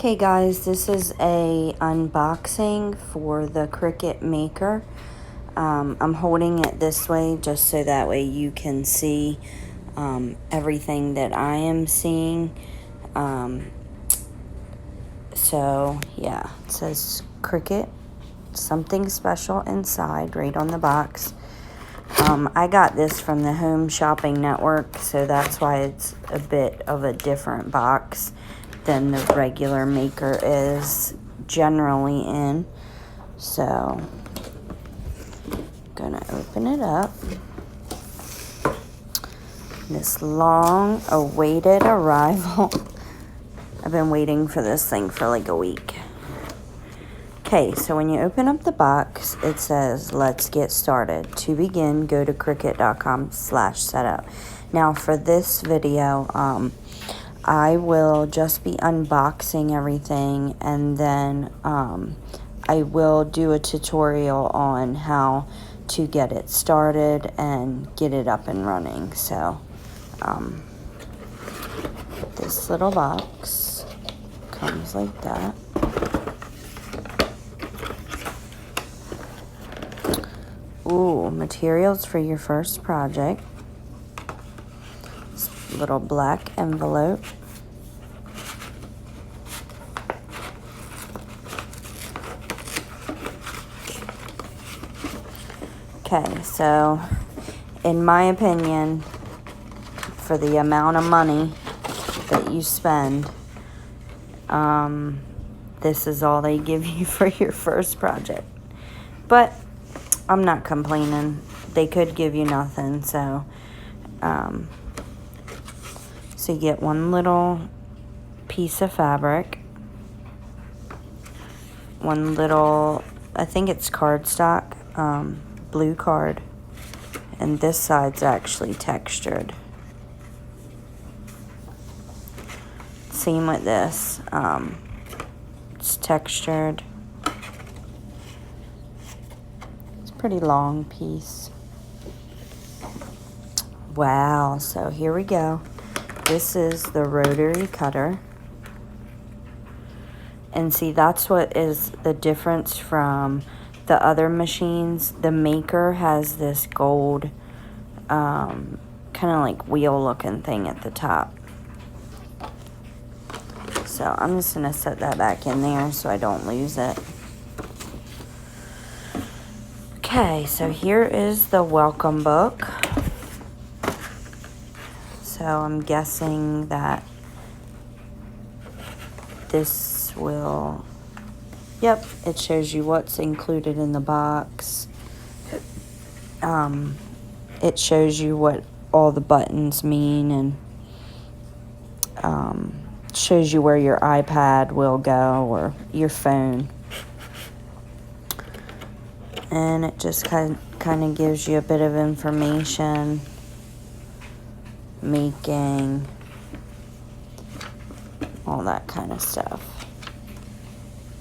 Okay guys, this is a unboxing for the Cricut Maker. I'm holding it this way just so that way you can see everything that I am seeing. So yeah, it says Cricut, something special inside right on the box. I got this from the Home Shopping Network, so that's why it's a bit of a different box than the regular Maker is generally in. So, gonna open it up. This long awaited arrival. I've been waiting for this thing for like a week. Okay, so when you open up the box, it says, let's get started. To begin, go to cricut.com/setup. Now for this video, I will just be unboxing everything, and then I will do a tutorial on how to get it started and get it up and running. So this little box comes like that. Ooh, materials for your first project. This little black envelope. Okay, so in my opinion, for the amount of money that you spend, this is all they give you for your first project. But I'm not complaining. They could give you nothing, so you get one little piece of fabric, one little, I think it's cardstock, blue card, and this side's actually textured. Same with this, it's textured. Pretty long piece. Wow, so here we go. This is the rotary cutter. And see, that's what is the difference from the other machines. The Maker has this gold kind of like wheel looking thing at the top. So I'm just gonna set that back in there so I don't lose it. Okay, so here is the welcome book. So I'm guessing that this will, yep, it shows you what's included in the box. It shows you what all the buttons mean, and shows you where your iPad will go or your phone. And it just kind of gives you a bit of information, making, all that kind of stuff.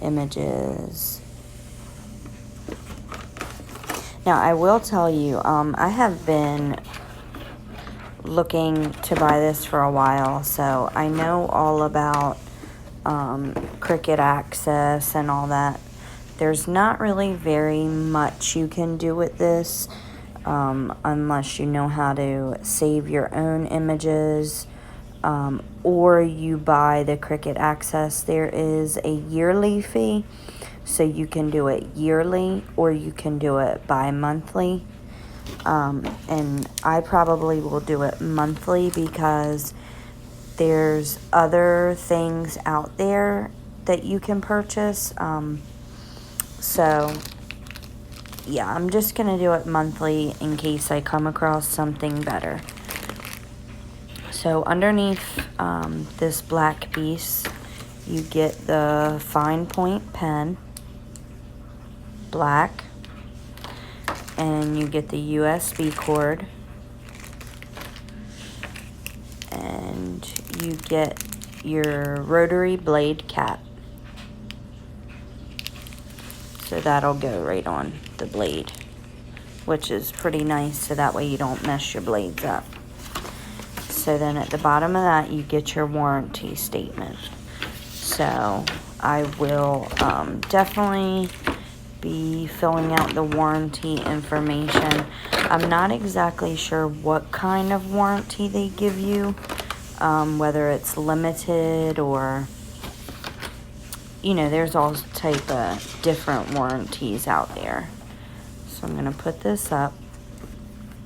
Images. Now, I will tell you, I have been looking to buy this for a while, so I know all about Cricut Access and all that. There's not really very much you can do with this unless you know how to save your own images, or you buy the Cricut Access. There is a yearly fee, so you can do it yearly or you can do it bi-monthly. And I probably will do it monthly because there's other things out there that you can purchase. So, yeah, I'm just going to do it monthly in case I come across something better. So, underneath this black piece, you get the fine point pen, black, and you get the USB cord, and you get your rotary blade cap. So that'll go right on the blade, which is pretty nice, so that way you don't mess your blades up. So then at the bottom of that, you get your warranty statement. So I will definitely be filling out the warranty information. I'm not exactly sure what kind of warranty they give you, whether it's limited or, you know, there's all type of different warranties out there. So I'm going to put this up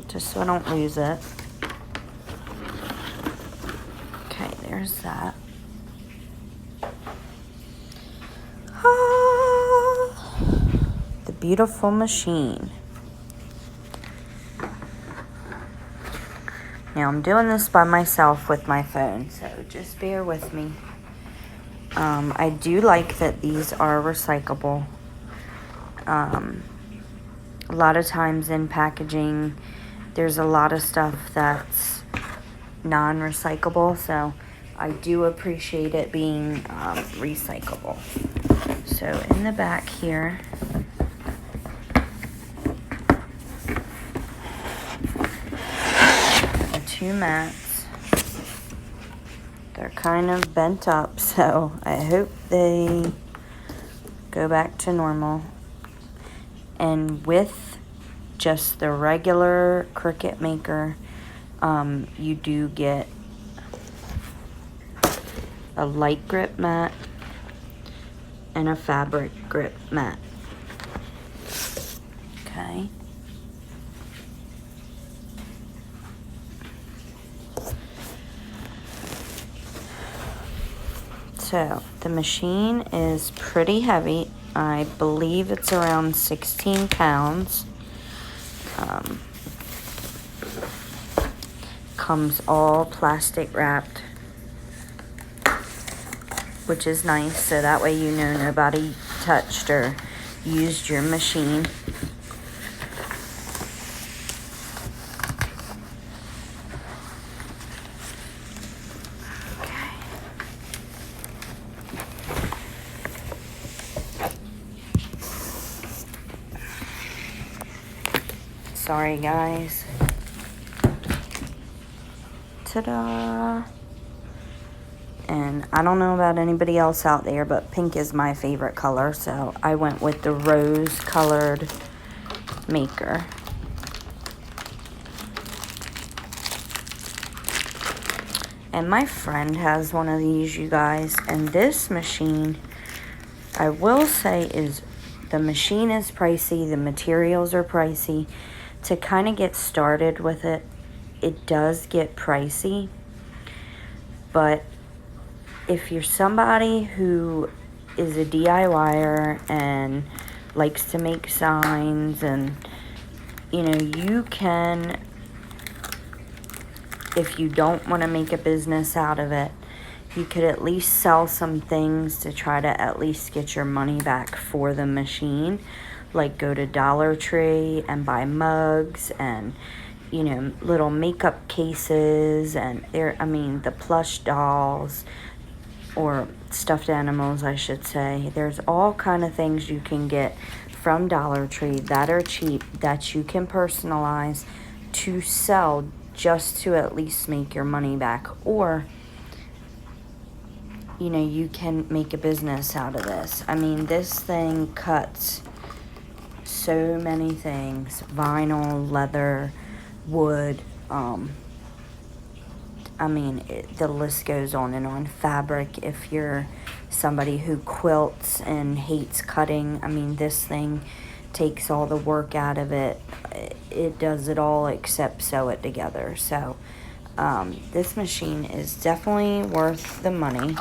just so I don't lose it. Okay, there's that. The beautiful machine. Now I'm doing this by myself with my phone, so just bear with me. I do like that these are recyclable. A lot of times in packaging, there's a lot of stuff that's non-recyclable, so I do appreciate it being recyclable. So in the back here, the two mats, they're kind of bent up, so I hope they go back to normal. And with just the regular Cricut maker, you do get a light grip mat and a fabric grip mat. Okay. So the machine is pretty heavy. I believe it's around 16 pounds. Comes all plastic wrapped, which is nice, so that way you know nobody touched or used your machine. Okay. Sorry guys. Ta-da! And I don't know about anybody else out there, but pink is my favorite color, so I went with the rose colored maker. And my friend has one of these, you guys, and this machine, I will say, is the machine is pricey, the materials are pricey. To kind of get started with it, it does get pricey, but if you're somebody who is a DIYer and likes to make signs, and you know, you can, if you don't want to make a business out of it, you could at least sell some things to try to at least get your money back for the machine. Like go to Dollar Tree and buy mugs and, you know, little makeup cases, and the plush dolls, or stuffed animals, I should say. There's all kind of things you can get from Dollar Tree that are cheap, that you can personalize to sell just to at least make your money back. Or, you know, you can make a business out of this. I mean, this thing cuts so many things: vinyl, leather, wood, the list goes on and on. Fabric, if you're somebody who quilts and hates cutting, I mean, this thing takes all the work out of it. It does it all except sew it together. So this machine is definitely worth the money.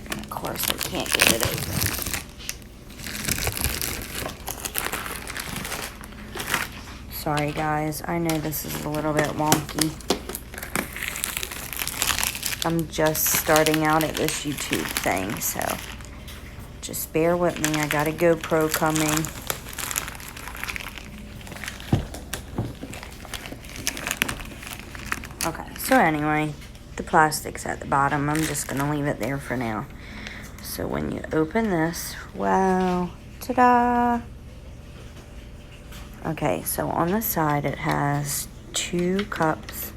And of course, I can't get it open. Sorry guys, I know this is a little bit wonky. I'm just starting out at this YouTube thing, so just bear with me. I got a GoPro coming. Okay, so anyway, the plastic's at the bottom. I'm just gonna leave it there for now. So when you open this, wow, ta-da! Okay, so on the side it has 2 cups.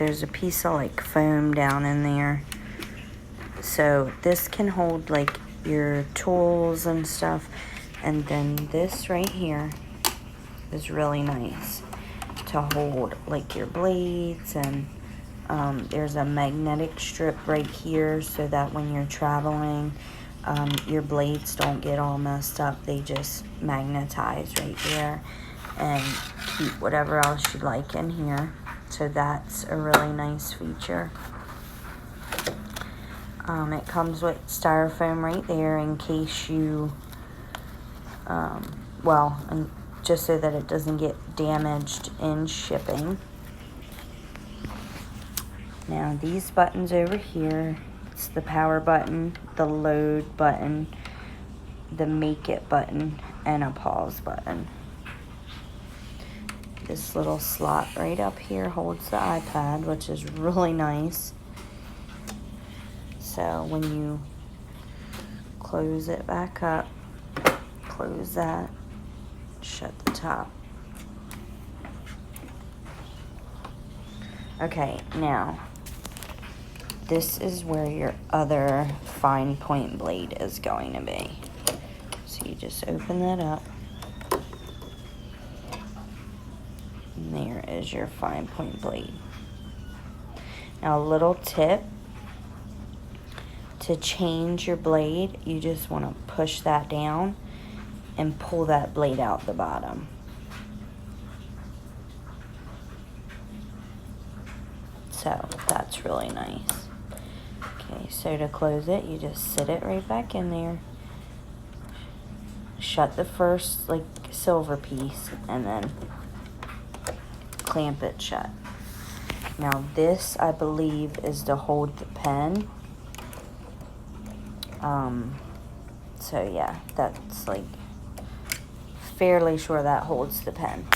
there's a piece of like foam down in there. So this can hold like your tools and stuff. And then this right here is really nice to hold like your blades, and there's a magnetic strip right here so that when you're traveling, your blades don't get all messed up. They just magnetize right there and keep whatever else you like in here. So that's a really nice feature. It comes with styrofoam right there in case you, and just so that it doesn't get damaged in shipping. Now these buttons over here, it's the power button, the load button, the make it button, and a pause button. This little slot right up here holds the iPad, which is really nice. So when you close it back up, close that, shut the top. Okay, now this is where your other fine point blade is going to be. So you just open that up. And there is your fine point blade. Now a little tip. To change your blade, you just want to push that down and pull that blade out the bottom. So that's really nice. Okay, so to close it, you just sit it right back in there. Shut the first like silver piece and then clamp it shut. Now this, I believe, is to hold the pen. So yeah, that's like fairly sure that holds the pen.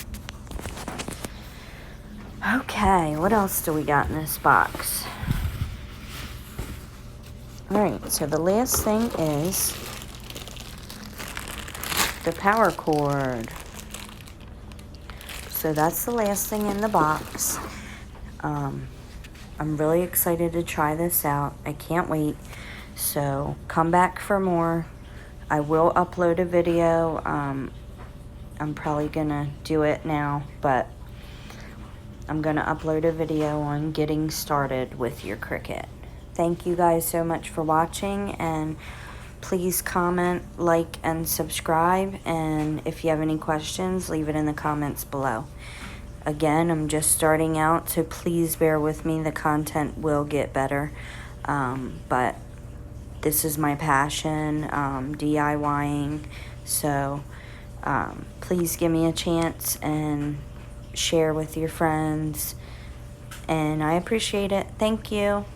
Okay, what else do we got in this box? Alright, so the last thing is the power cord. So that's the last thing in the box. I'm really excited to try this out. I can't wait. So come back for more. I will upload a video. I'm probably gonna do it now, but I'm gonna upload a video on getting started with your Cricut. Thank you guys so much for watching, and please comment, like, and subscribe. And if you have any questions, leave it in the comments below. Again, I'm just starting out, so please bear with me. The content will get better, but this is my passion, DIYing, so please give me a chance and share with your friends, and I appreciate it. Thank you.